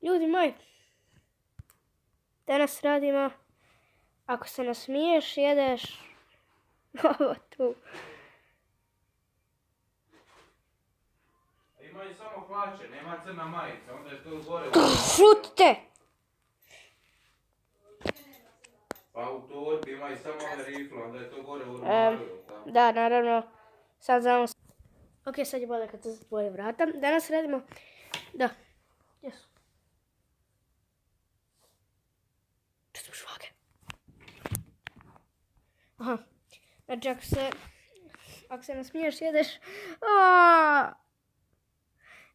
Ljudi moji, danas radimo, ako se nasmiješ, jedeš ovo tu. Imaju samo hlače, nema crna majica, onda je to gore. Šutite! Pa u torbi imaju samo ove rifle, onda je to gore u ormaru. Da, naravno, sad znamo. Ok, sad je bolje kad se zatvore vrata. Danas radimo, da, gdje su? Čutim švage. Aha, znači ako se nasmiješ, jedeš.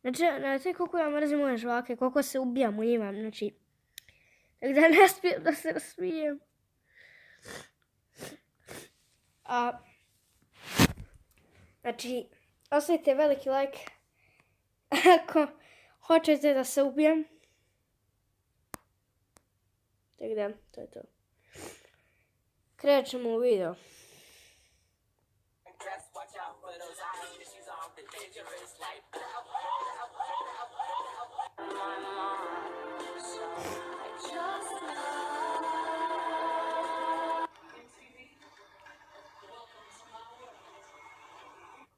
Znači, koliko ja mrzim moje žvake, koliko se ubijam u njima, znači. Tako da ne smijem da se nasmijem. Znači, ostavite veliki like ako hoćete da se ubijem. Tako da, to je to. Krećemo u video.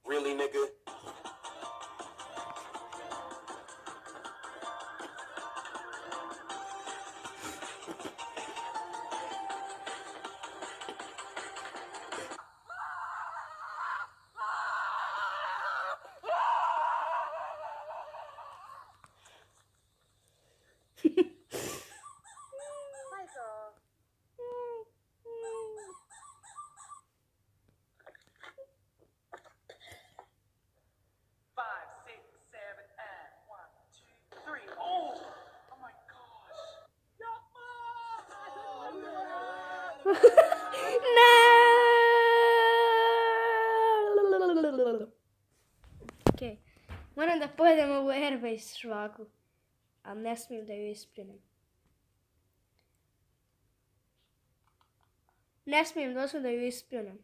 Really, nigga? Ok, moram da pojedem ovu Airways švaku, ali ne smijem da ju ispljunem. Ne smijem doslovno da ju ispljunem.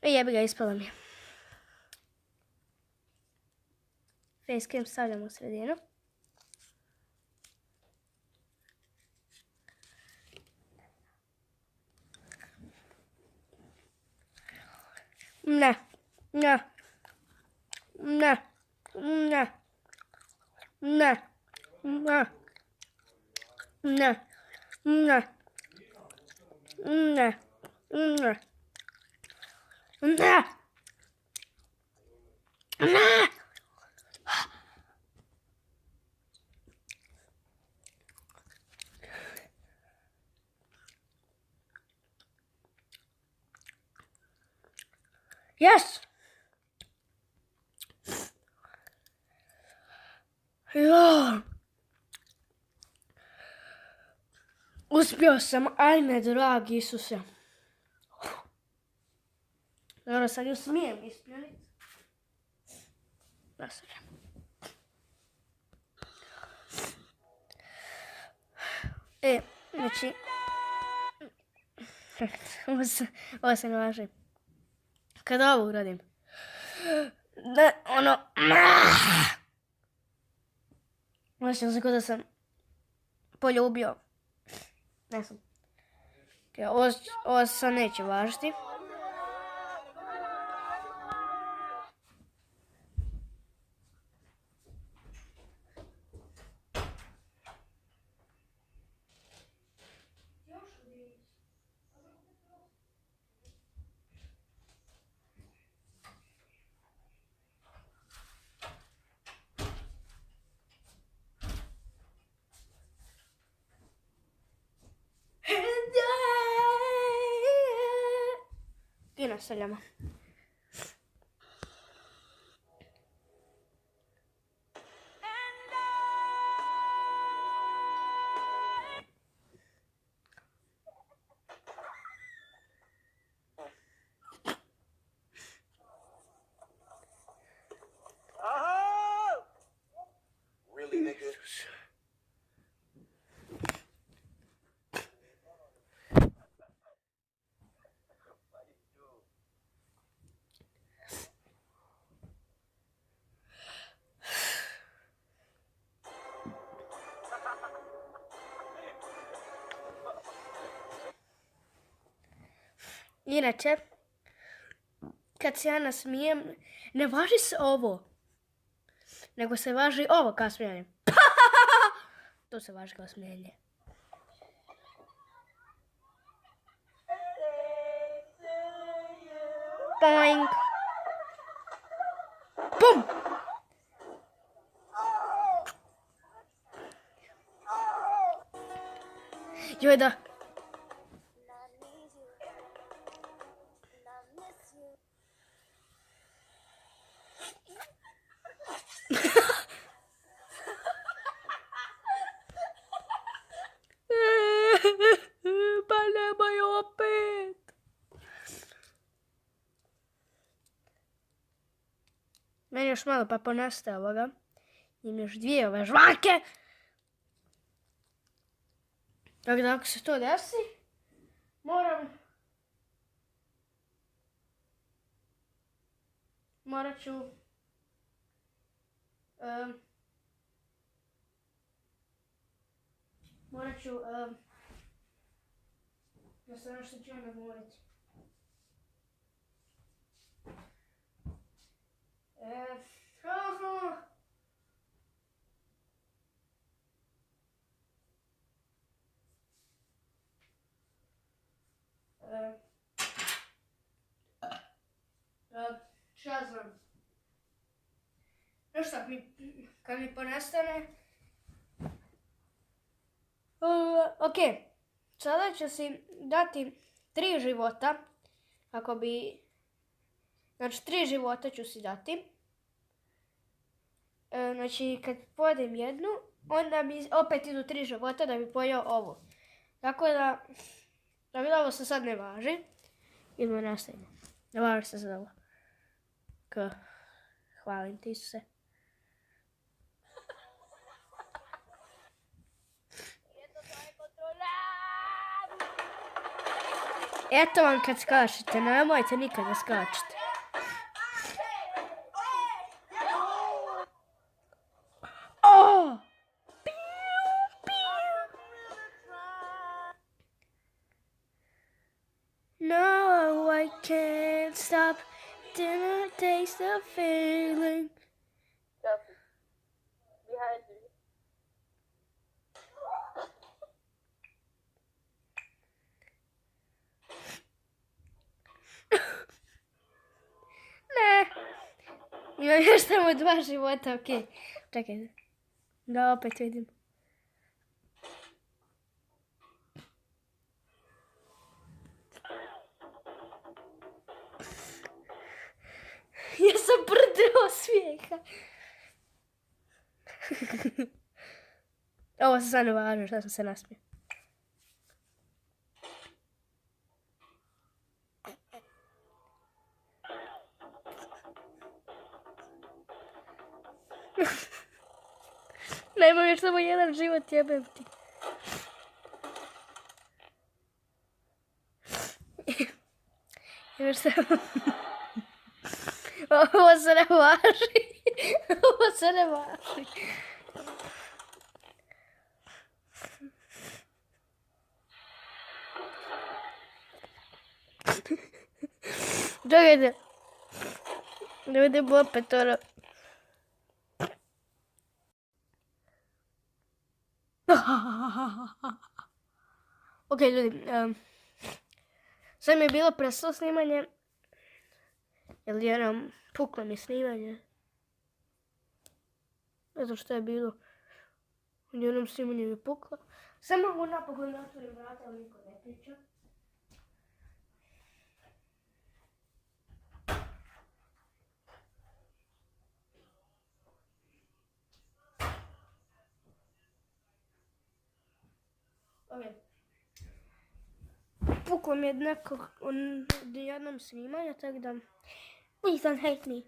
Jebi ga, ispala mi je. Facecam stavljam u sredinu. Ne, ne, ne, ne, ne, ne, ne, ne, ne, ne, ne, ne. Yes! Ja! Uspio sam, ajme, dragi Isuse. Dobro, sad ju smijem ispljuniti. Nastavljam. Znači... Ovo se ne važi. Kada ovo uradim, ne, osjećam se kao da sam poljubio. Ne sam. Ovo sad neće važiti. I nastavljamo. Really, nigga? Inače, kad se ja nasmijem, ne važi se ovo, nego se važi ovo kao smijenje. To se važi kao smijenje. Boing. Bum. Joj da. Pa nemoj opet. Meni još malo pa ponastaje ovoga. Imam još 2 ove žvake. Tako da ako se to desi, morat ću da se nešto ću onda govoriti. Šta znam? Znaš šta, kad mi ponestane... Ok, sada ću si dati 3 života, kako bi... Znači, 3 života ću si dati. Znači, kad pojedem jednu, onda mi opet idu 3 života da bi pojeo ovu. Tako da ovo se sad ne važi. Idemo nastavimo. Ne važi se sad ovo. Hvalim ti se. Eto vam kad skačete, nemojte nikad da skačete. Oh! No, I can't stop. Didn't taste the feeling. Behind you. Ne. Imam još samo 2 života, okej. Čekaj. Da opet vidim. Ja sam prdeo smijeha. Ovo se sad ne važno, šta sam se nasmio. Nemam još samo 1 život, jebem ti. Još samo... Ovo se ne važi. Ovo se ne važi. Čekajte. Da vidim opet ono. Ok, ljudi. Sad mi je bilo prestalo snimanje. Jer jednom puklo mi snimanje. Ne znam što je bilo. U jednom snimanju mi je puklo. Samo mogu napokon da otvorim vrata, ali niko ne priča. Ok. Puklo mi je nekog u jednom snimanju, tako da... Please don't hate me.